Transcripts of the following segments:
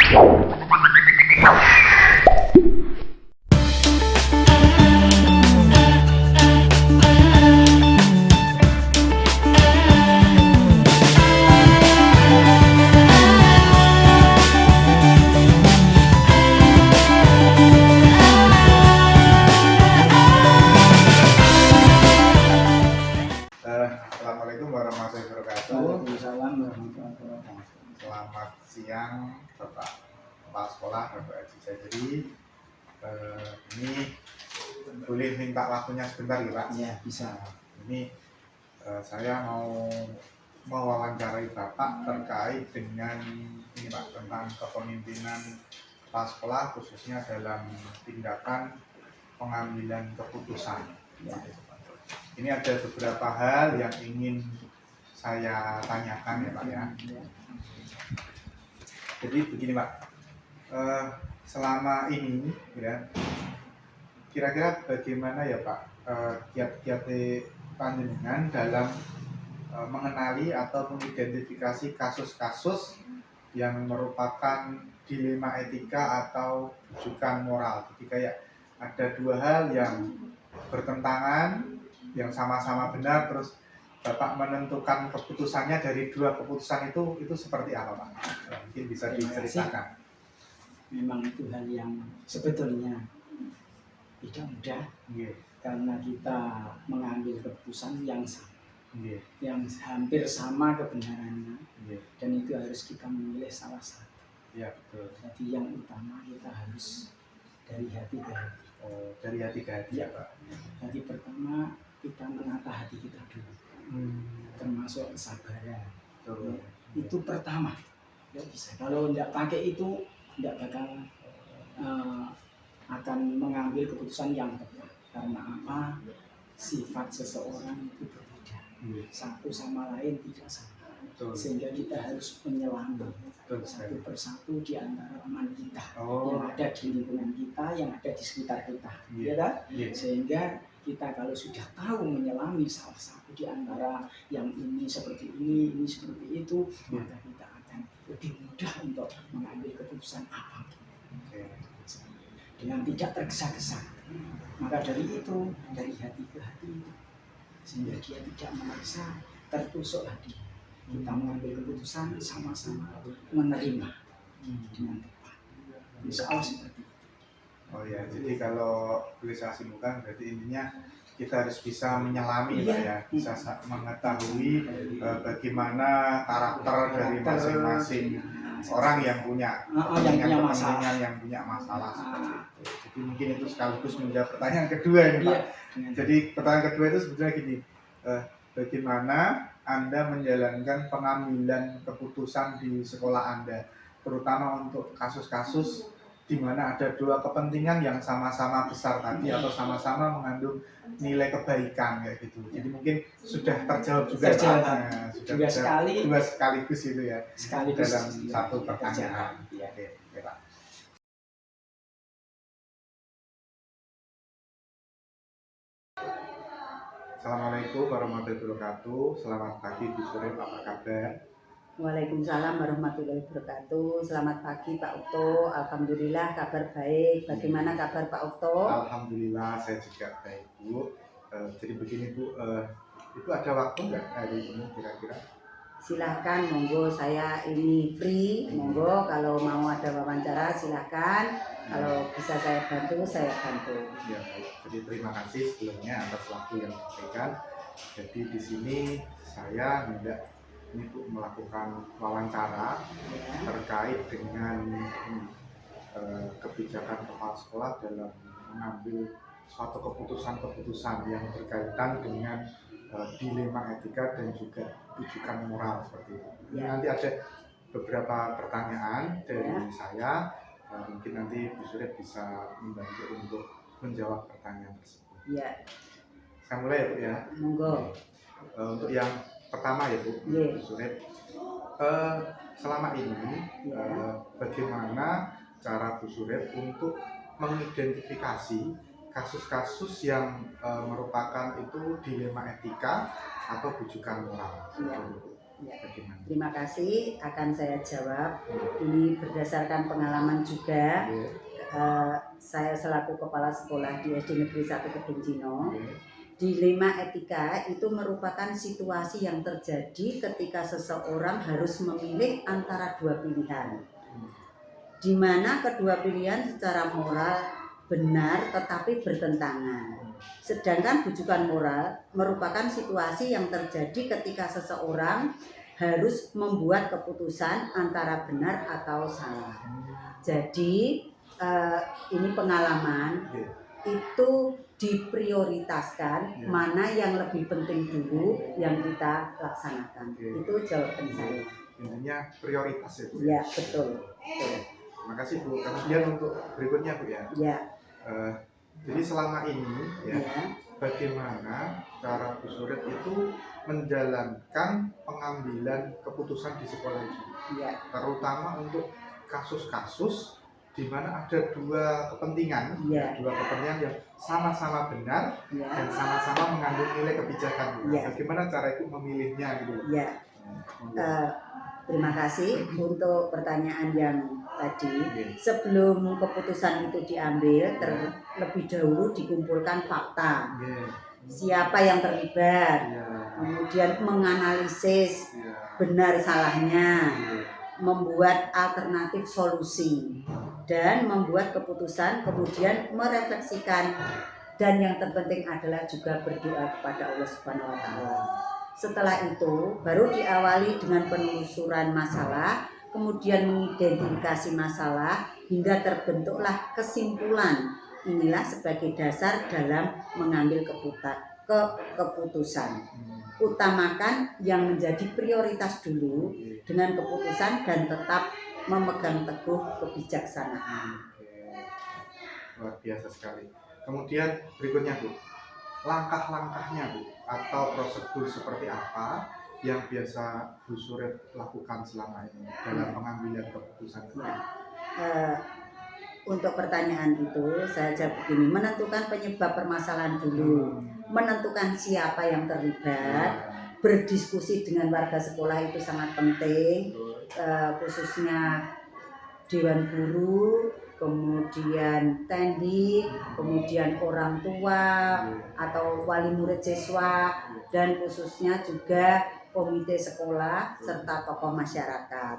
Assalamualaikum warahmatullahi wabarakatuh. Waalaikumsalam warahmatullahi wabarakatuh. Selamat siang Bapak Kepala Sekolah, Bapak Haji Zaidri. Ini boleh minta waktunya sebentar ya Pak? Ya, bisa. Ini saya mau mewawancarai Bapak terkait dengan ini Pak, tentang kepemimpinan kepala sekolah khususnya dalam tindakan pengambilan keputusan. Ya. Ini ada beberapa hal yang ingin saya tanyakan ya Pak ya. Jadi begini Pak, selama ini ya, kira-kira bagaimana ya Pak kiat-kiat panjenengan dalam mengenali atau mengidentifikasi kasus-kasus yang merupakan dilema etika atau rujukan moral. Jadi kayak ada dua hal yang bertentangan, yang sama-sama benar, terus Bapak menentukan keputusannya dari dua keputusan itu seperti apa Pak? Mungkin bisa diceritakan. Memang itu hal yang sebetulnya tidak mudah, karena kita mengambil keputusan yang sama, yang hampir sama kebenarannya, dan itu harus kita memilih salah satu. Ya, betul. Jadi yang utama kita harus dari hati ke hati. Dari hati ke hati ya Pak. Jadi pertama kita menata hati kita dulu, termasuk kesabaran. Betul. Itu pertama. Tidak bisa. Kalau tidak pakai itu, tidak bakal akan mengambil keputusan yang tepat. Karena apa? Sifat seseorang itu berbeda. Satu sama lain tidak sama. Betul. Sehingga kita harus menyelami satu persatu di antara teman kita yang ada di lingkungan kita, yang ada di sekitar kita, ya kan? Sehingga kita kalau sudah tahu menyelami salah satu di antara yang ini seperti ini seperti itu, maka kita akan lebih mudah untuk mengambil keputusan apapun dengan tidak tergesa-gesa. Maka dari itu, dari hati ke hati itu, sehingga dia tidak merasa tertusuk hati. Kita mengambil keputusan sama-sama menerima dengan tepat. Insya Allah seperti itu. Oh ya, jadi kalau boleh saya simpulkan berarti intinya kita harus bisa menyelami Pak ya, bisa mengetahui bagaimana karakter dari masing-masing orang yang punya kepentingan, yang punya masalah seperti itu. Jadi mungkin itu sekaligus menjawab pertanyaan kedua ini Pak. Jadi pertanyaan kedua itu sebenarnya gini, bagaimana Anda menjalankan pengambilan keputusan di sekolah Anda, terutama untuk kasus-kasus di mana ada dua kepentingan yang sama-sama besar tadi atau sama-sama mengandung nilai kebaikan kayak gitu. Jadi mungkin sudah terjawab juga dua sekaligus itu ya, sekaligus dalam satu pertanyaan. Oke, Pak. Assalamualaikum warahmatullahi wabarakatuh. Selamat pagi Bu Surip, apa kabar? Waalaikumsalam warahmatullahi wabarakatuh. Selamat pagi Pak Okto. Alhamdulillah kabar baik. Bagaimana kabar Pak Okto? Alhamdulillah saya juga baik Bu. Jadi begini Bu, Ibu ada waktu nggak hari ini kira-kira? Silahkan, monggo, saya ini free. Monggo kalau mau ada wawancara silahkan. Kalau bisa saya bantu, saya bantu. Ya, jadi terima kasih sebelumnya atas waktu yang diberikan. Jadi di sini saya hendak ini Bu melakukan wawancara terkait dengan kebijakan kepala sekolah dalam mengambil suatu keputusan-keputusan yang berkaitan dengan dilema etika dan juga rujukan moral seperti itu. Ini nanti ada beberapa pertanyaan dari saya, mungkin nanti Bu Surip bisa membantu untuk menjawab pertanyaan tersebut. Ya. Saya mulai ya Bu ya. Monggo. Untuk yang pertama ya Bu, Bu Surip, selama ini bagaimana cara Bu Surip untuk mengidentifikasi kasus-kasus yang merupakan itu dilema etika atau rujukan moral? Ya. Bagaimana? Terima kasih, akan saya jawab. Ini berdasarkan pengalaman juga. Saya selaku kepala sekolah di SD Negeri 1 Kedung Cino. Dilema etika itu merupakan situasi yang terjadi ketika seseorang harus memilih antara dua pilihan, di mana kedua pilihan secara moral benar tetapi bertentangan. Sedangkan bujukan moral merupakan situasi yang terjadi ketika seseorang harus membuat keputusan antara benar atau salah. Jadi ini pengalaman itu diprioritaskan mana yang lebih penting dulu yang kita laksanakan. Itu jawaban saya. Intinya prioritas ya Bu? Ya, betul. Terima kasih Bu. Kemudian untuk berikutnya Bu ya. Ya. Jadi selama ini ya, bagaimana cara Bu Surip itu menjalankan pengambilan keputusan di sekolah itu? Ya. Terutama untuk kasus-kasus di mana ada dua kepentingan, dua kepentingan yang sama-sama benar dan sama-sama mengandung nilai kebijakan. Bagaimana cara itu memilihnya gitu? Ya. Terima kasih untuk pertanyaan yang tadi. Sebelum keputusan itu diambil, terlebih dahulu dikumpulkan fakta. Siapa yang terlibat, kemudian menganalisis benar salahnya, membuat alternatif solusi, dan membuat keputusan, kemudian merefleksikan, dan yang terpenting adalah juga berdoa kepada Allah Subhanahu wa Ta'ala. Setelah itu baru diawali dengan penelusuran masalah, kemudian mengidentifikasi masalah hingga terbentuklah kesimpulan. Inilah sebagai dasar dalam mengambil keputusan. Utamakan yang menjadi prioritas dulu dengan keputusan dan tetap memegang teguh kebijaksanaan. Luar biasa sekali. Kemudian berikutnya Bu, langkah-langkahnya Bu, atau prosedur seperti apa yang biasa Bu Surip lakukan selama ini dalam pengambilan keputusan? Untuk pertanyaan itu saya jawab begini, menentukan penyebab permasalahan dulu, menentukan siapa yang terlibat, berdiskusi dengan warga sekolah itu sangat penting, khususnya dewan guru, kemudian tendik, kemudian orang tua atau wali murid siswa, dan khususnya juga komite sekolah serta tokoh masyarakat.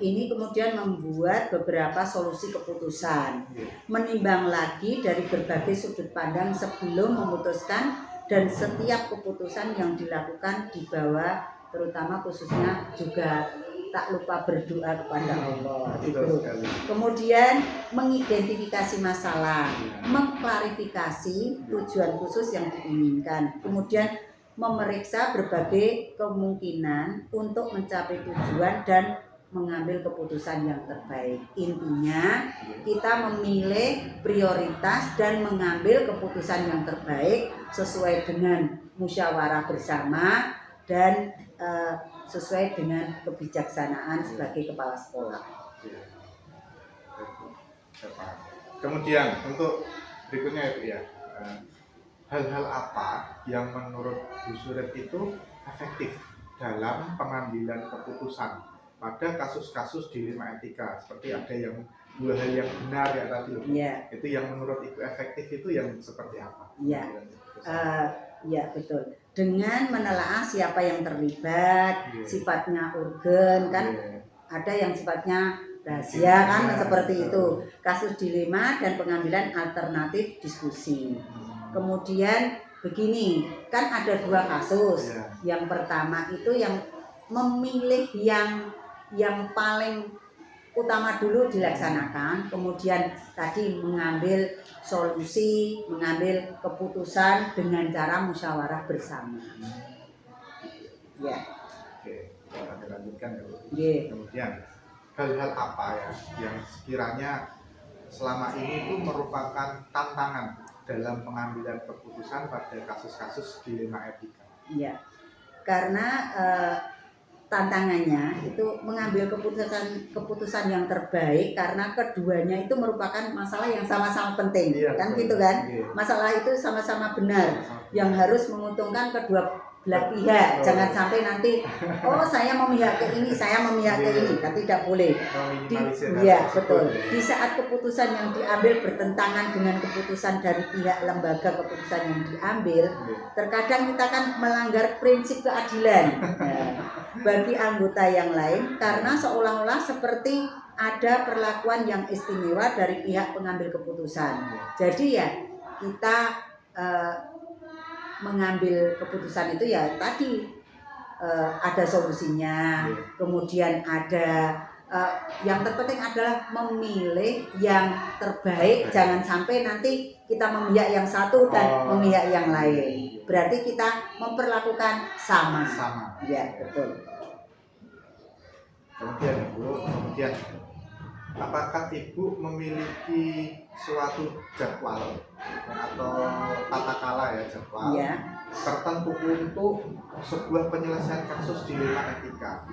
Ini kemudian membuat beberapa solusi keputusan, menimbang lagi dari berbagai sudut pandang sebelum memutuskan, dan setiap keputusan yang dilakukan di bawah terutama khususnya juga tak lupa berdoa kepada Allah. Kemudian mengidentifikasi masalah, mengklarifikasi tujuan khusus yang diinginkan, kemudian memeriksa berbagai kemungkinan untuk mencapai tujuan dan mengambil keputusan yang terbaik. Intinya kita memilih prioritas dan mengambil keputusan yang terbaik sesuai dengan musyawarah bersama dan sesuai dengan kebijaksanaan sebagai kepala sekolah. Kemudian untuk berikutnya itu ya, hal-hal apa yang menurut Bu Surip itu efektif dalam pengambilan keputusan pada kasus-kasus dilema etika, seperti ada yang dua hal yang benar ya tadi loh. Itu yang menurut Ibu efektif itu yang seperti apa? Ya betul. Dengan menelaah siapa yang terlibat, sifatnya urgen kan, ada yang sifatnya rahasia kan, seperti itu. Kasus dilema dan pengambilan alternatif diskusi. Kemudian begini, kan ada dua kasus. Yang pertama itu yang memilih yang paling utama dulu dilaksanakan, kemudian tadi mengambil solusi, mengambil keputusan dengan cara musyawarah bersama. Oke, kita lanjutkan ya Bu. Kemudian hal-hal apa ya yang sekiranya selama ini itu merupakan tantangan dalam pengambilan keputusan pada kasus-kasus dilema etika? Karena tantangannya itu mengambil keputusan yang terbaik karena keduanya itu merupakan masalah yang sama-sama penting, kan gitu kan? Masalah itu sama-sama benar, yang harus menguntungkan kedua belah pihak. Jangan sampai nanti saya memihak ke ini, saya memihak ke ini, kan tidak boleh. Iya betul. Di saat keputusan yang diambil bertentangan dengan keputusan dari pihak lembaga keputusan yang diambil, terkadang kita kan melanggar prinsip keadilan bagi anggota yang lain karena seolah-olah seperti ada perlakuan yang istimewa dari pihak pengambil keputusan. Jadi ya kita mengambil keputusan itu ya tadi ada solusinya, kemudian ada yang terpenting adalah memilih yang terbaik. Jangan sampai nanti kita memihak yang satu dan memihak yang lain. Berarti kita memperlakukan sama. Ya betul. Kemudian Ibu, apakah Ibu memiliki suatu jadwal atau tata kala jadwal tertentu untuk sebuah penyelesaian kasus dilema etika?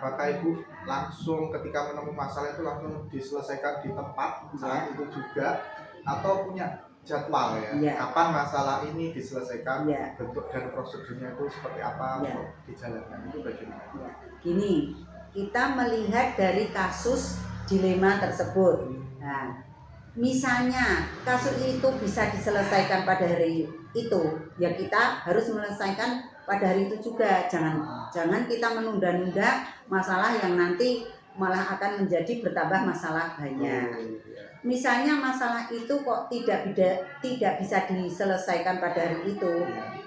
Apakah Ibu langsung ketika menemukan masalah itu langsung diselesaikan di tempat saat itu juga, atau punya jadwal kapan masalah ini diselesaikan, bentuk dan prosedurnya itu seperti apa untuk dijalankan, itu bagaimana? Gini, kita melihat dari kasus dilema tersebut. Nah, misalnya kasus itu bisa diselesaikan pada hari itu, ya kita harus menyelesaikan pada hari itu juga. Jangan kita menunda-nunda masalah yang nanti malah akan menjadi bertambah masalah banyak. Misalnya masalah itu kok tidak bisa diselesaikan pada hari itu,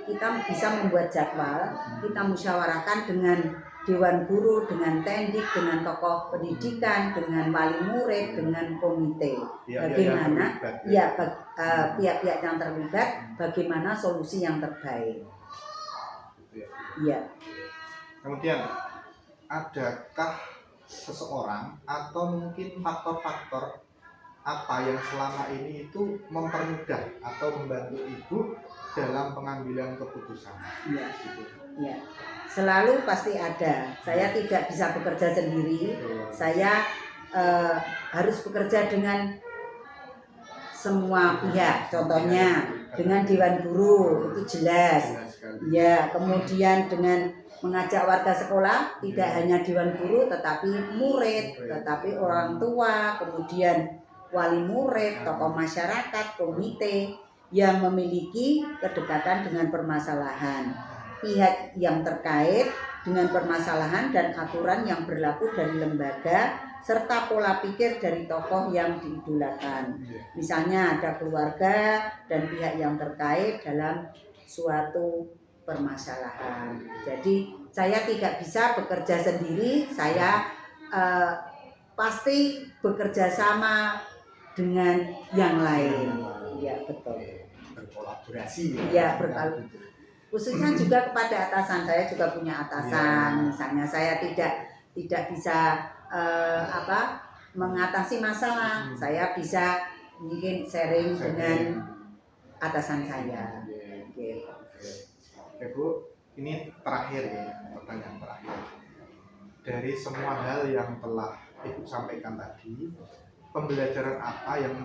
kita bisa membuat jadwal, kita musyawarahkan dengan Dewan Guru, dengan tendik, dengan tokoh pendidikan, dengan wali murid, dengan komite. Bagaimana pihak-pihak yang terlibat, bagaimana solusi yang terbaik. Kemudian adakah seseorang atau mungkin faktor-faktor apa yang selama ini itu mempermudah atau membantu Ibu dalam pengambilan keputusan? Selalu pasti ada. Saya tidak bisa bekerja sendiri. Saya harus bekerja dengan semua pihak. Contohnya dengan Dewan Guru, itu jelas. Kemudian dengan mengajak warga sekolah, tidak hanya Dewan Guru tetapi murid, tetapi orang tua, kemudian wali murid, tokoh masyarakat, komite yang memiliki kedekatan dengan permasalahan. Pihak yang terkait dengan permasalahan dan aturan yang berlaku dari lembaga serta pola pikir dari tokoh yang diidolakan. Misalnya ada keluarga dan pihak yang terkait dalam suatu permasalahan. Jadi saya tidak bisa bekerja sendiri, saya pasti bekerja sama dengan yang lain. Ya betul. Berkolaborasi. Berkolaborasi. Khususnya juga kepada atasan. Saya juga punya atasan. Misalnya saya tidak bisa mengatasi masalah. Saya bisa mungkin sharing dengan atasan saya. Oke Bu, ini terakhir pertanyaan terakhir. Dari semua hal yang telah Ibu sampaikan tadi, pembelajaran apa yang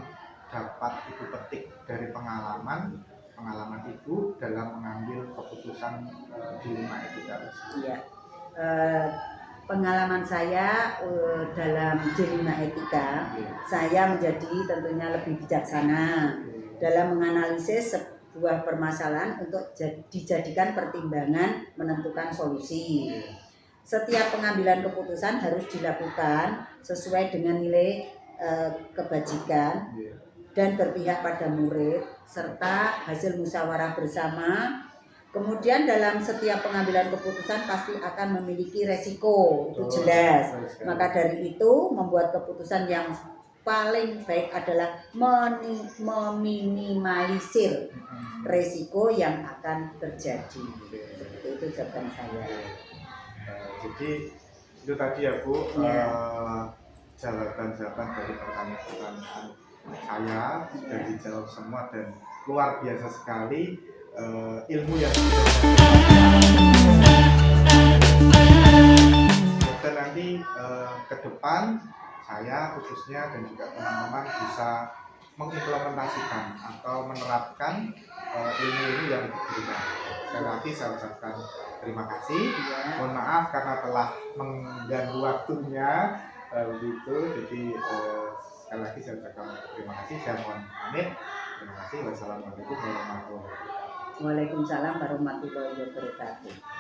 dapat Ibu petik dari pengalaman Ibu dalam mengambil keputusan dilema etika? Pengalaman saya dalam dilema etika, saya menjadi tentunya lebih bijaksana dalam menganalisis sebuah permasalahan untuk dijadikan pertimbangan menentukan solusi. Setiap pengambilan keputusan harus dilakukan sesuai dengan nilai kebajikan dan berpihak pada murid serta hasil musyawarah bersama. Kemudian dalam setiap pengambilan keputusan pasti akan memiliki resiko, itu jelas. Maka dari itu membuat keputusan yang paling baik adalah meminimalisir resiko yang akan terjadi. Seperti itu jawaban saya. Jadi itu tadi ya Bu, jawaban-jawaban dari pertanyaan-pertanyaan saya sudah dijawab semua dan luar biasa sekali ilmu yang nanti ke depan saya khususnya dan juga teman-teman bisa mengimplementasikan atau menerapkan ilmu-ilmu yang diberikan. Sekali lagi saya ucapkan terima kasih. Mohon maaf karena telah mengganggu waktunya begitu. Jadi sekali lagi saya ucapkan terima kasih. Saya mohon pamit. Terima kasih. Wassalamualaikum warahmatullahi wabarakatuh. Waalaikumsalam warahmatullahi wabarakatuh.